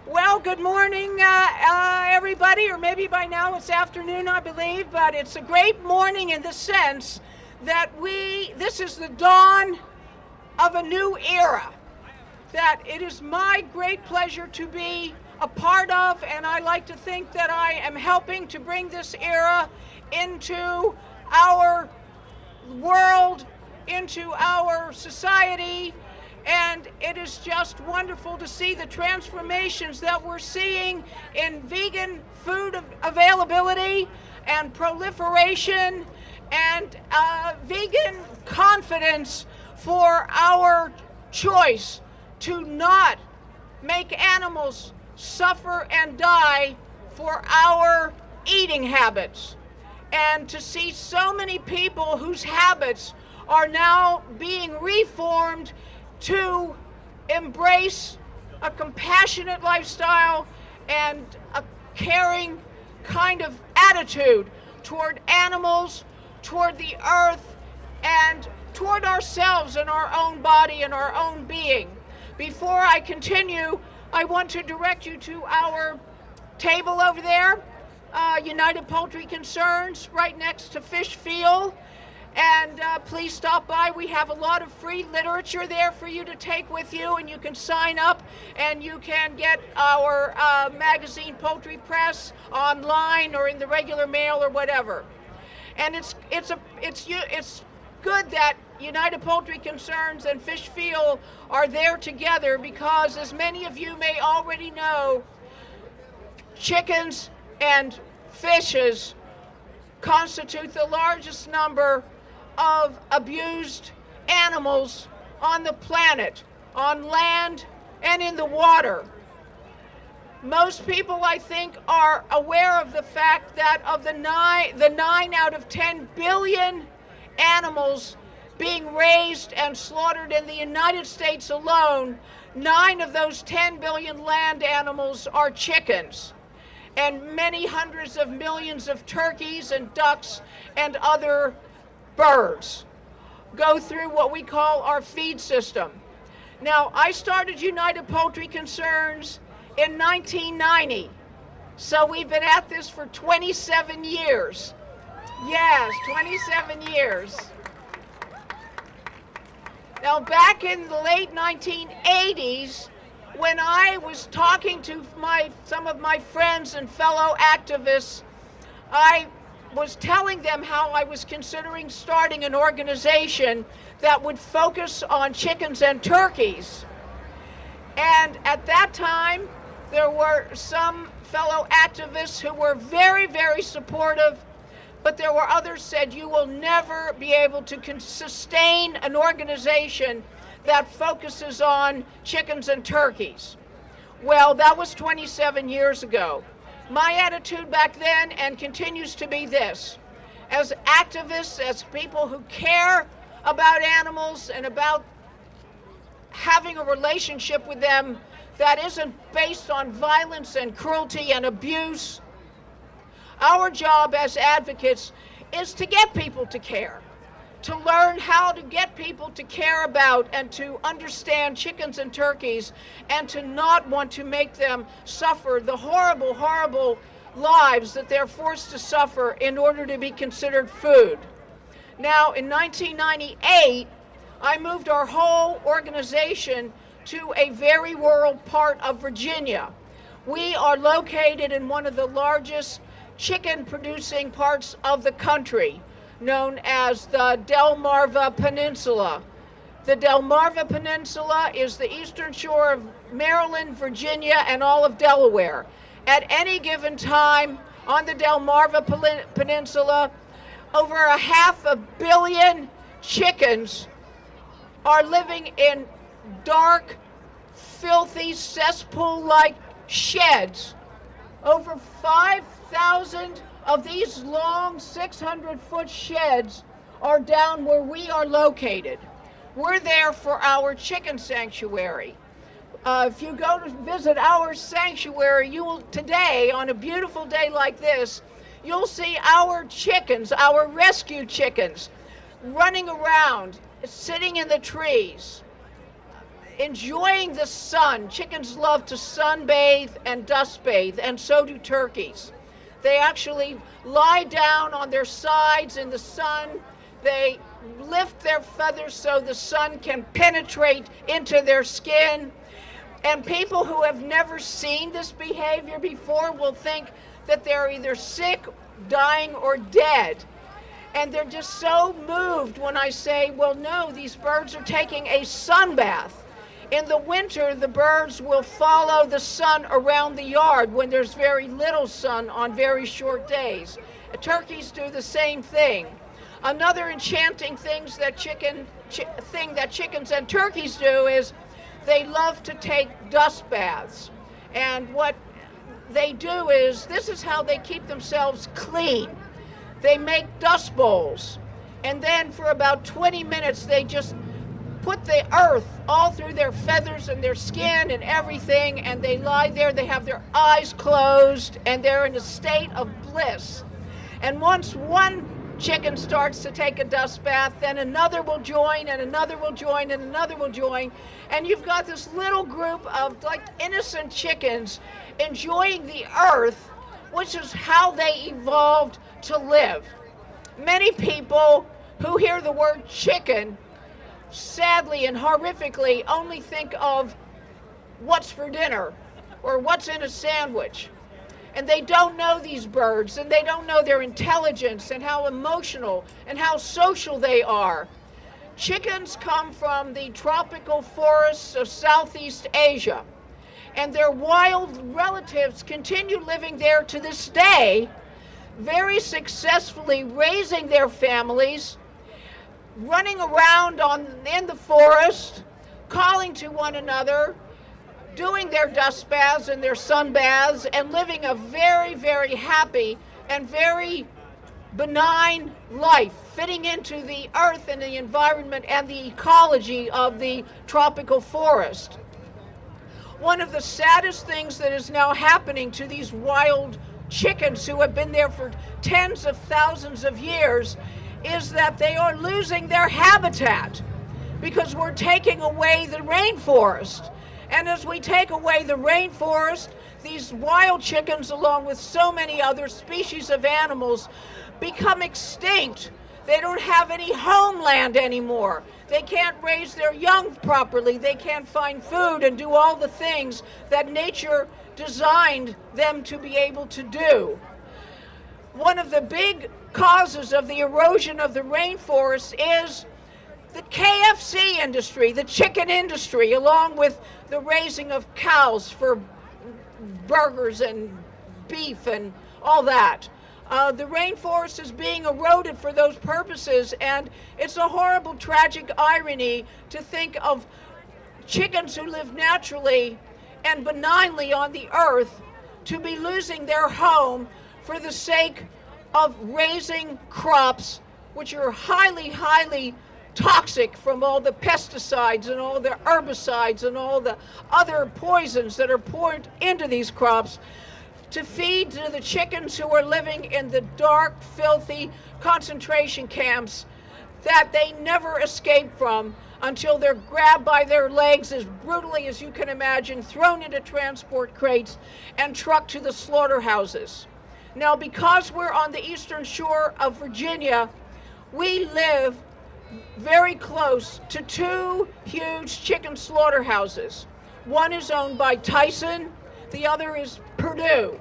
Well, good morning, everybody, or maybe by now it's afternoon, I believe, but it's a great morning in the sense that this is the dawn of a new era, that it is my great pleasure to be a part of, and I like to think that I am helping to bring this era into our world, into our society. And it is just wonderful to see the transformations that we're seeing in vegan food availability and proliferation and vegan confidence for our choice to not make animals suffer and die for our eating habits. And to see so many people whose habits are now being reformed to embrace a compassionate lifestyle and a caring kind of attitude toward animals, toward the earth, and toward ourselves and our own body and our own being. Before I continue, I want to direct you to our table over there, United Poultry Concerns, right next to Fish Feel. And please stop by. We have a lot of free literature there for you to take with you, and you can sign up and you can get our magazine Poultry Press online or in the regular mail or whatever. And it's good that United Poultry Concerns and Fish Feel are there together because, as many of you may already know, chickens and fishes constitute the largest number of abused animals on the planet, on land and in the water. Most people, I think, are aware of the fact that of the 9 out of 10 billion animals being raised and slaughtered in the United States alone, 9 of those 10 billion land animals are chickens, and many hundreds of millions of turkeys and ducks and other birds go through what we call our feed system. Now, I started United Poultry Concerns in 1990, so we've been at this for 27 years. Yes, 27 years. Now, back in the late 1980s, when I was talking to some of my friends and fellow activists, I was telling them how I was considering starting an organization that would focus on chickens and turkeys. And at that time, there were some fellow activists who were very, very supportive, but there were others who said, you will never be able to sustain an organization that focuses on chickens and turkeys. Well, that was 27 years ago. My attitude back then, and continues to be this: as activists, as people who care about animals and about having a relationship with them that isn't based on violence and cruelty and abuse, our job as advocates is to get people to care, to learn how to get people to care about and to understand chickens and turkeys, and to not want to make them suffer the horrible, horrible lives that they're forced to suffer in order to be considered food. Now, in 1998, I moved our whole organization to a very rural part of Virginia. We are located in one of the largest chicken-producing parts of the country, known as the Delmarva Peninsula. The Delmarva Peninsula is the eastern shore of Maryland, Virginia, and all of Delaware. At any given time on the Delmarva Peninsula, over 500 million chickens are living in dark, filthy, cesspool-like sheds. Over 5,000 of these long 600-foot sheds are down where we are located. We're there for our chicken sanctuary. If you go to visit our sanctuary, you will today, on a beautiful day like this, you'll see our chickens, our rescue chickens, running around, sitting in the trees. enjoying the sun. Chickens love to sunbathe and dust bathe, and so do turkeys. They actually lie down on their sides in the sun. They lift their feathers so the sun can penetrate into their skin. And people who have never seen this behavior before will think that they're either sick, dying, or dead. And they're just so moved when I say, well, no, these birds are taking a sun bath. In the winter, the birds will follow the sun around the yard when there's very little sun on very short days. Turkeys do the same thing. Another enchanting thing that chickens and turkeys do is they love to take dust baths. And what they do is, this is how they keep themselves clean. They make dust bowls, and then for about 20 minutes they just put the earth all through their feathers and their skin and everything, and they lie there, they have their eyes closed, and they're in a state of bliss. And once one chicken starts to take a dust bath, then another will join, and another will join, and another will join, and you've got this little group of like innocent chickens enjoying the earth, which is how they evolved to live. Many people who hear the word chicken, sadly and horrifically, only think of what's for dinner or what's in a sandwich. And they don't know these birds, and they don't know their intelligence and how emotional and how social they are. Chickens come from the tropical forests of Southeast Asia, and their wild relatives continue living there to this day, very successfully raising their families, running around in the forest, calling to one another, doing their dust baths and their sun baths, and living a very, very happy and very benign life, fitting into the earth and the environment and the ecology of the tropical forest. One of the saddest things that is now happening to these wild chickens who have been there for tens of thousands of years is that they are losing their habitat because we're taking away the rainforest. And as we take away the rainforest, these wild chickens, along with so many other species of animals, become extinct. They don't have any homeland anymore. They can't raise their young properly. They can't find food and do all the things that nature designed them to be able to do. One of the big causes of the erosion of the rainforest is the KFC industry, the chicken industry, along with the raising of cows for burgers and beef and all that. The rainforest is being eroded for those purposes, and it's a horrible, tragic irony to think of chickens who live naturally and benignly on the earth to be losing their home for the sake of raising crops which are highly, highly toxic from all the pesticides and all the herbicides and all the other poisons that are poured into these crops to feed to the chickens who are living in the dark, filthy concentration camps that they never escape from until they're grabbed by their legs as brutally as you can imagine, thrown into transport crates, and trucked to the slaughterhouses. Now, because we're on the eastern shore of Virginia, we live very close to two huge chicken slaughterhouses. One is owned by Tyson, the other is Purdue.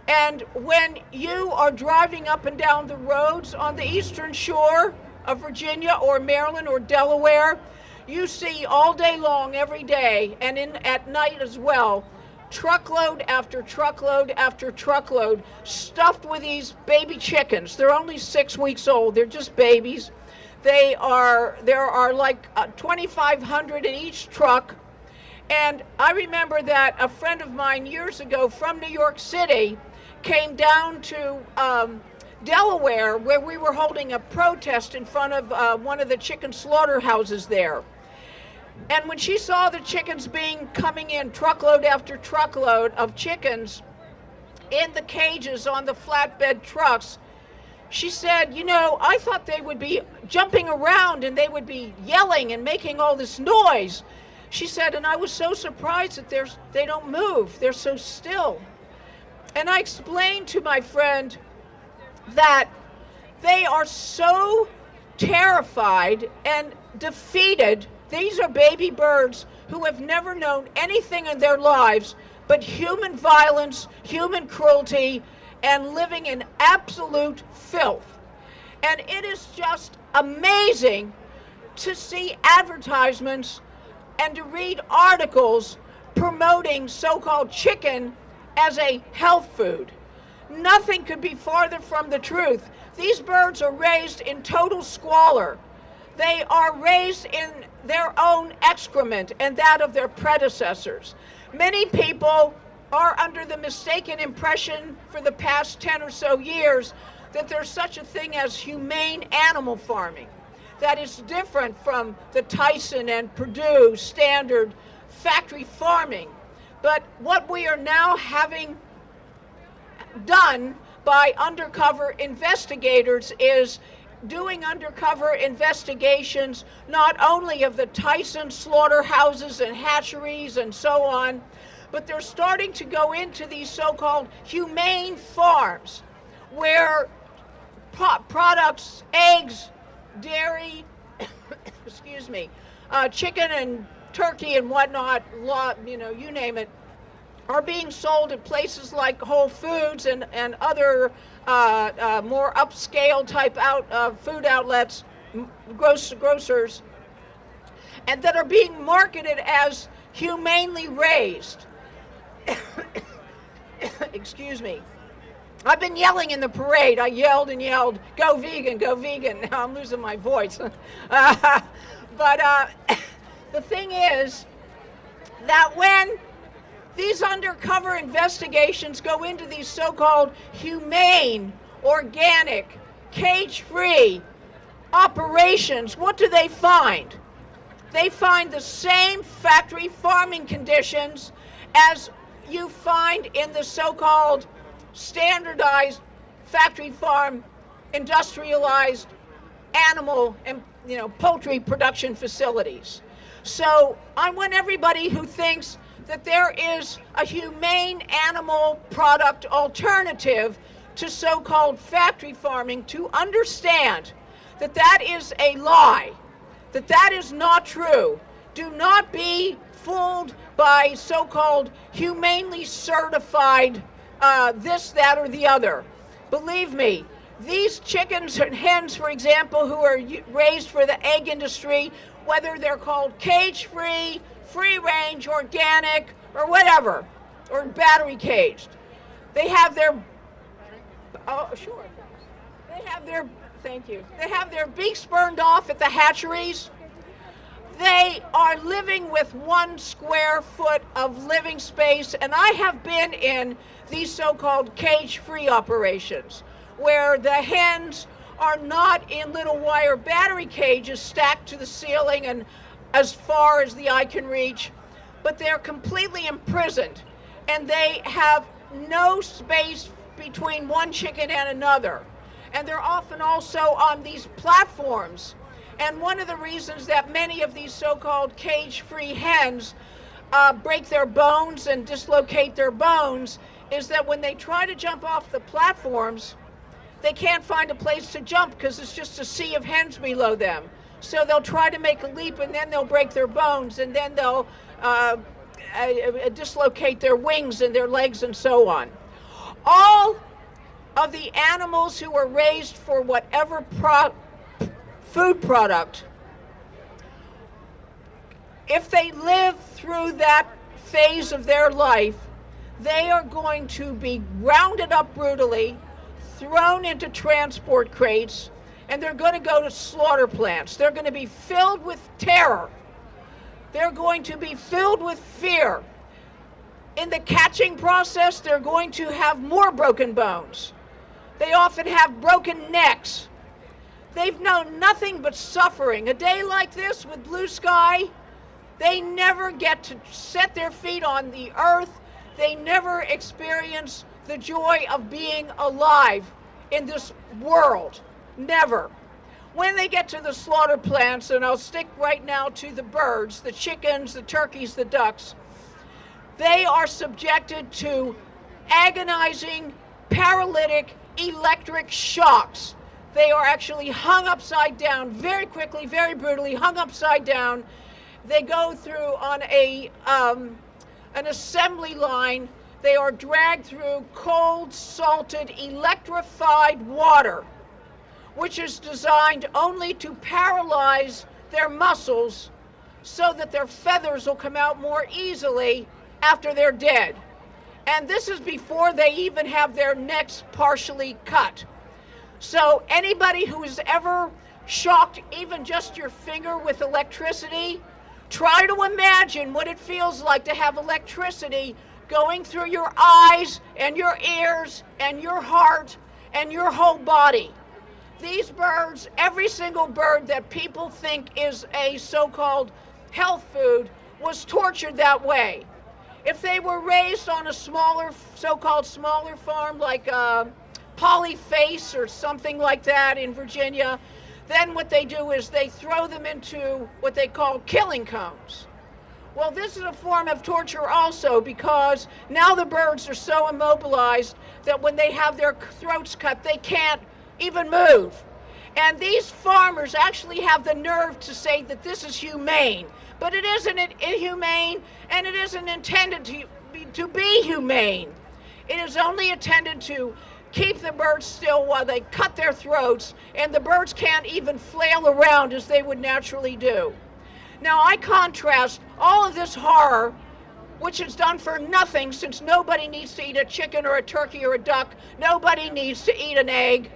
And when you are driving up and down the roads on the eastern shore of Virginia or Maryland or Delaware, you see all day long, every day, and at night as well, truckload after truckload after truckload stuffed with these baby chickens. They're only 6 weeks old. They're just babies. There are like 2,500 in each truck. And I remember that a friend of mine years ago from New York City came down to Delaware, where we were holding a protest in front of one of the chicken slaughterhouses there. And when she saw the chickens coming in truckload after truckload of chickens in the cages on the flatbed trucks, she said, you know, I thought they would be jumping around and they would be yelling and making all this noise. She said, and I was so surprised that they don't move. They're so still. And I explained to my friend that they are so terrified and defeated. These are baby birds who have never known anything in their lives but human violence, human cruelty, and living in absolute filth. And it is just amazing to see advertisements and to read articles promoting so-called chicken as a health food. Nothing could be farther from the truth. These birds are raised in total squalor. They are raised in their own excrement and that of their predecessors. Many people are under the mistaken impression for the past 10 or so years that there's such a thing as humane animal farming. That is different from the Tyson and Purdue standard factory farming. But what we are now having done by undercover investigators is doing undercover investigations not only of the Tyson slaughterhouses and hatcheries and so on, but they're starting to go into these so-called humane farms where products, eggs, dairy, excuse me, chicken and turkey and whatnot, you name it, are being sold at places like Whole Foods and other more upscale type food outlets, grocers, and that are being marketed as humanely raised. Excuse me. I've been yelling in the parade. I yelled and yelled, go vegan, go vegan. Now I'm losing my voice. But the thing is that when these undercover investigations go into these so-called humane, organic, cage-free operations, what do they find? They find the same factory farming conditions as you find in the so-called standardized factory farm, industrialized animal and poultry production facilities. So I want everybody who thinks that there is a humane animal product alternative to so-called factory farming to understand that that is a lie, that that is not true. Do not be fooled by so-called humanely certified this, that, or the other. Believe me, these chickens and hens, for example, who are raised for the egg industry, whether they're called cage-free, free-range, organic, or whatever, or battery-caged, they have their, thank you, they have their beaks burned off at the hatcheries. They are living with 1 square foot of living space, and I have been in these so-called cage-free operations where the hens are not in little wire battery cages stacked to the ceiling and as far as the eye can reach, but they're completely imprisoned, and they have no space between one chicken and another. And they're often also on these platforms. And one of the reasons that many of these so-called cage-free hens break their bones and dislocate their bones is that when they try to jump off the platforms, they can't find a place to jump because it's just a sea of hens below them. So they'll try to make a leap, and then they'll break their bones, and then they'll dislocate their wings and their legs and so on. All of the animals who are raised for whatever food product, if they live through that phase of their life, they are going to be rounded up brutally, thrown into transport crates, and they're going to go to slaughter plants. They're going to be filled with terror. They're going to be filled with fear. In the catching process, they're going to have more broken bones. They often have broken necks. They've known nothing but suffering. A day like this with blue sky, they never get to set their feet on the earth. They never experience the joy of being alive in this world. Never. when they get to the slaughter plants, and I'll stick right now to the birds, the chickens, the turkeys, the ducks, they are subjected to agonizing, paralytic, electric shocks. They are actually hung upside down very quickly, very brutally, hung upside down. They go through on an assembly line. They are dragged through cold, salted, electrified water, which is designed only to paralyze their muscles so that their feathers will come out more easily after they're dead. And this is before they even have their necks partially cut. So anybody who has ever shocked even just your finger with electricity, try to imagine what it feels like to have electricity going through your eyes and your ears and your heart and your whole body. These birds, every single bird that people think is a so-called health food, was tortured that way. If they were raised on a smaller, so-called smaller farm like Polyface or something like that in Virginia, then what they do is they throw them into what they call killing cones. Well, this is a form of torture also, because now the birds are so immobilized that when they have their throats cut, they can't even move. And these farmers actually have the nerve to say that this is humane, but it isn't inhumane, and it isn't intended to be humane. It is only intended to keep the birds still while they cut their throats, and the birds can't even flail around as they would naturally do. Now, I contrast all of this horror, which is done for nothing, since nobody needs to eat a chicken or a turkey or a duck. Nobody needs to eat an egg.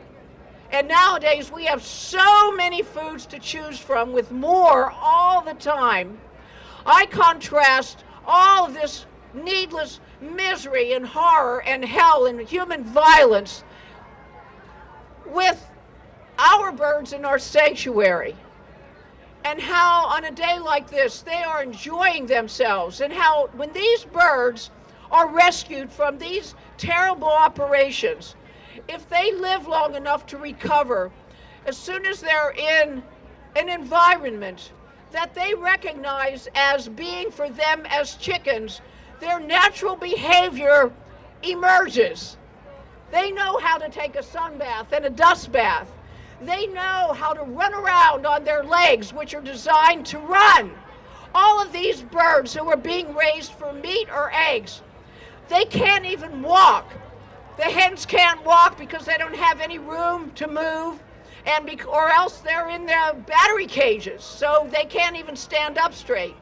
And nowadays, we have so many foods to choose from with more all the time. I contrast all of this needless misery and horror and hell and human violence with our birds in our sanctuary, and how on a day like this they are enjoying themselves, and how when these birds are rescued from these terrible operations, if they live long enough to recover, as soon as they're in an environment that they recognize as being for them as chickens, their natural behavior emerges. They know how to take a sun bath and a dust bath. They know how to run around on their legs, which are designed to run. All of these birds who are being raised for meat or eggs, they can't even walk. The hens can't walk because they don't have any room to move, or else they're in their battery cages, so they can't even stand up straight.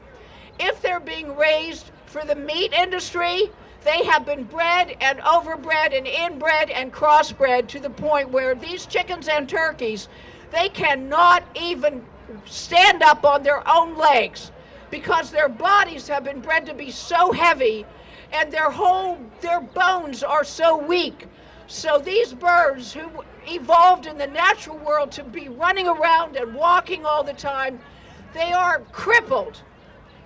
If they're being raised for the meat industry, they have been bred and overbred and inbred and crossbred to the point where these chickens and turkeys, they cannot even stand up on their own legs because their bodies have been bred to be so heavy and their bones are so weak. So these birds who evolved in the natural world to be running around and walking all the time, they are crippled.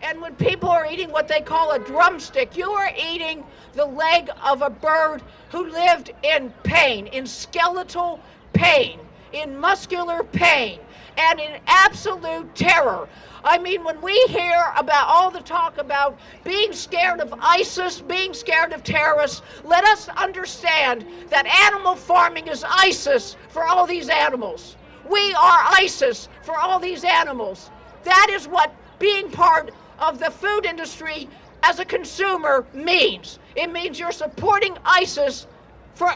And when people are eating what they call a drumstick, you are eating the leg of a bird who lived in pain, in skeletal pain, in muscular pain, and in absolute terror. I mean, when we hear about all the talk about being scared of ISIS, being scared of terrorists, let us understand that animal farming is ISIS for all these animals. We are ISIS for all these animals. That is what being part of the food industry as a consumer means. It means you're supporting ISIS for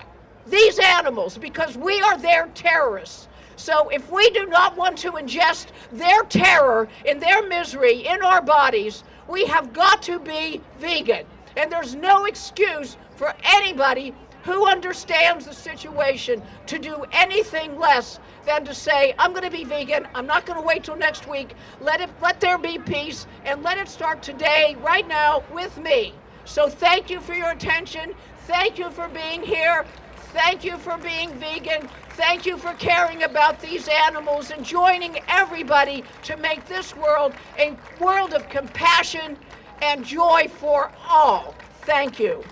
these animals because we are their terrorists. So if we do not want to ingest their terror and their misery in our bodies, we have got to be vegan. And there's no excuse for anybody who understands the situation to do anything less than to say, I'm going to be vegan, I'm not going to wait till next week, let there be peace, and let it start today, right now, with me. So thank you for your attention, thank you for being here, thank you for being vegan, thank you for caring about these animals and joining everybody to make this world a world of compassion and joy for all. Thank you.